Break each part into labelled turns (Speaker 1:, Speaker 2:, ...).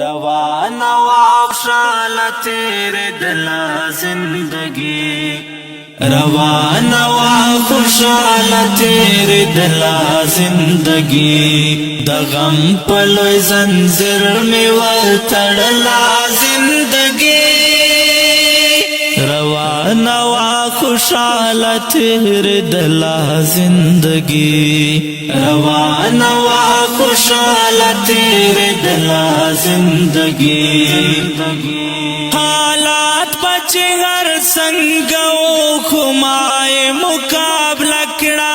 Speaker 1: रवाना वाशाल तेरे दिला जिंदगी रवाना खुशाल तेरे दिला जिंदगी दगम पलो जंजीर में वतड़ला जिंदगी रवाना खुशाल तेरे दिला जिंदगी रवाना खुशाल तेरे दिला जिंदगी हालात बचे हर संगो खुमाए मुकाबला कड़ा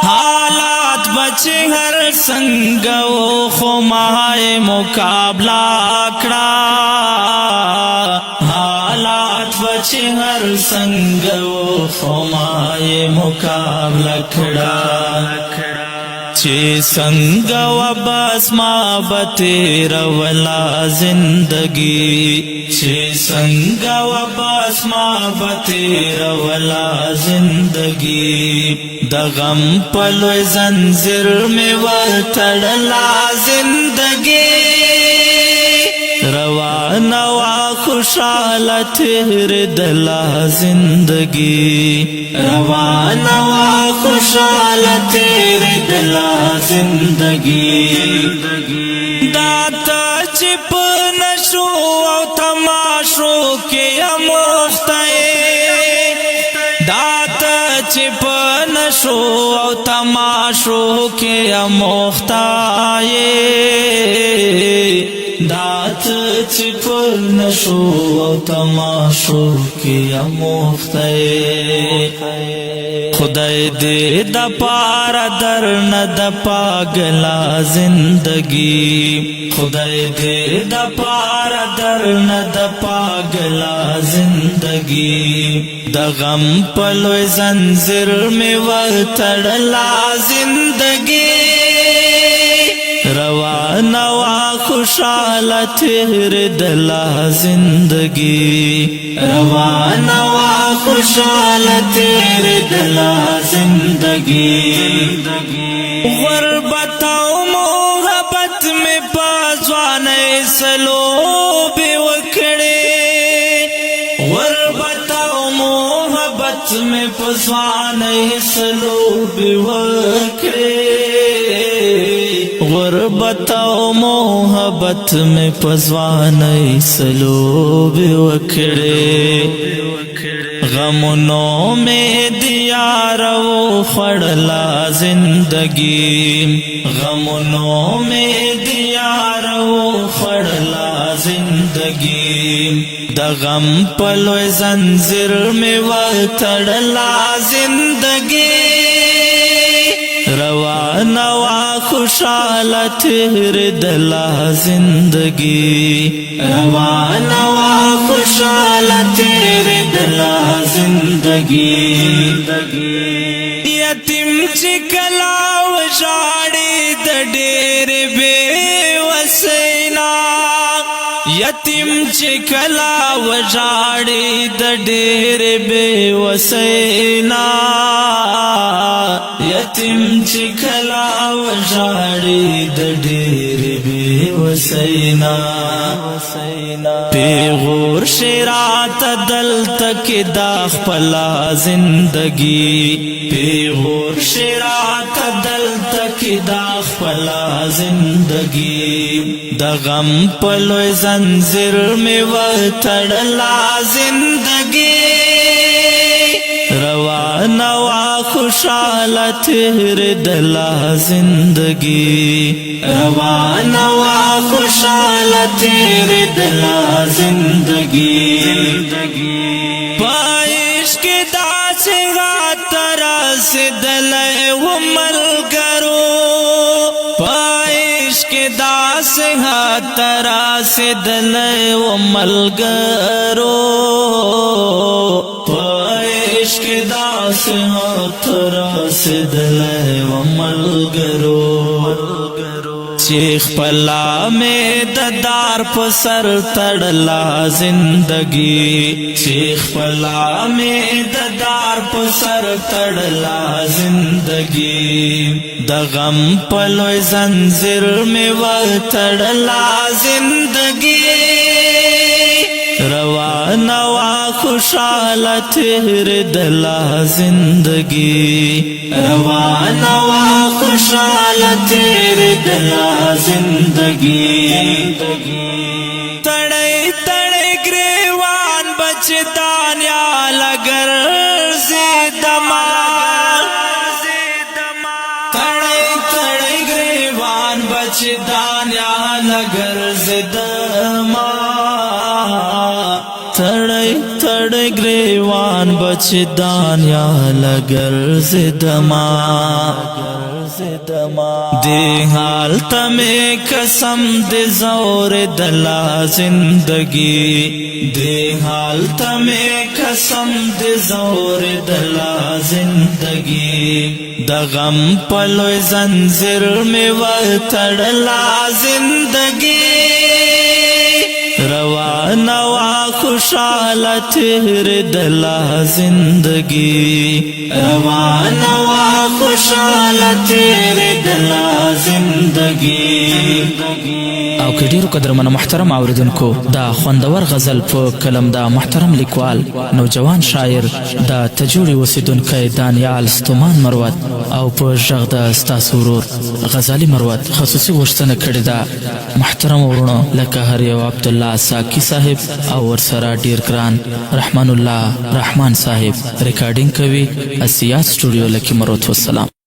Speaker 1: हालात बचे हर संगो खुमाए मुकाबला कड़ा हालात बचे हर संगो खुमाए मुकाबला कड़ा चे संग बस माँ बतेरा वला जिंदगी चे संग बस माँ बतेरा वला जिंदगी दगम पलो जंजीर में वतड़ला जिंदगी रवाना खुशाल तेरे दिला जिंदगी रवाना खुशाल तेरे दिला जिंदगी दाता चिप नशो तमाशो के अमोख्ताए दाता चिप नशो तमाशो के अमोख्ताए दात चिप नशो तमाशो के अमोख्ताए खुदाई दे द पारा दर न द पागला जिंदगी खुदाई दे द पारा दर न द पागला जिंदगी दगम पलो जंजीर में वतड़ला जिंदगी रवाना खुशाल तेरे दिला जिंदगी रवाना खुशाल तेरे दिला जिंदगी गुरबताओ मोहब्बत में पाज़वाने सलो बेवकड़े गुरबताओ मोहब्बत में पाज़वाने सलो बेवकड़े गुरबताओ मोहब्बत में पज़वाने सलोब वखड़े गमनों में दिया रो फड़ला जिंदगी गमनों में दिया रो फड़ला जिंदगी दगम पलो जंजीर में वतड़ला जिंदगी रवाना खुशाल तेरे दिला जिंदगी रवाना खुशाल तेरे दिला जिंदगी यतीम चिकलाव जाड़ी दडेर बेवसैना यतीम चिकलाव जाड़ी दडेर बेवसैना यतीम चिकलाव जाड़ी दडेर बेवसैना पेगोर शेरात दल तक दाख पला जिंदगी पेगोर शेरात दल तक दाख पला जिंदगी दगम पलो जंजीर में वतड़ला जिंदगी रवाना खुशाल तेरे दिला जिंदगी रवाना खुशाल तेरे दिला जिंदगी पाइश के दास गातरा से दले वो मल करो पाइश के दास गातरा से दले वो मल करो के दास हाथरा से दले वमल गरो چې خپلا مې د دار په سر تړلا زندگی چې خپلا مې د دار په سر تړلا زندگی د غم په لوی زنځیر مې وتړلا زندگی روانه وا خوشاله تېرېدله زندگی روانه وا خوشاله تېرېدله زندگی تړی تړی ګریوان بچدان یا لګر زیدما تړی تړی ګریوان بچدان یا لګر زیدما تړی تړی ګریوان بچدان یا لګر زدما دی حال تمہیں قسم دے زور دلا زندگی دی حال تمہیں قسم دے زور دلا زندگی د غم پلوی زنجیر میں وتړلا زندگی روانه وا خوشاله تېرېدله زندگی روانه وا خوشاله تېرېدله زندگی.
Speaker 2: او که ډیرو قدرمنو محترم اوریدونکو دا خوندور غزل په کلم دا محترم لیکوال نوجوان شاعر دا تجوړي اوسیدونکی دانیال ستومان مروت او په غږ د ستاسو ورور غزالي مروت خصوصي غوښتنه کړې ده محترم ورونو لکه هر یو عبدالله ساکی صاحب او ورسره ډیر ګران رحمان الله رحمان صاحب ریکارډینګ کوي اسیات سټوډیو لکه مروت. والسلام.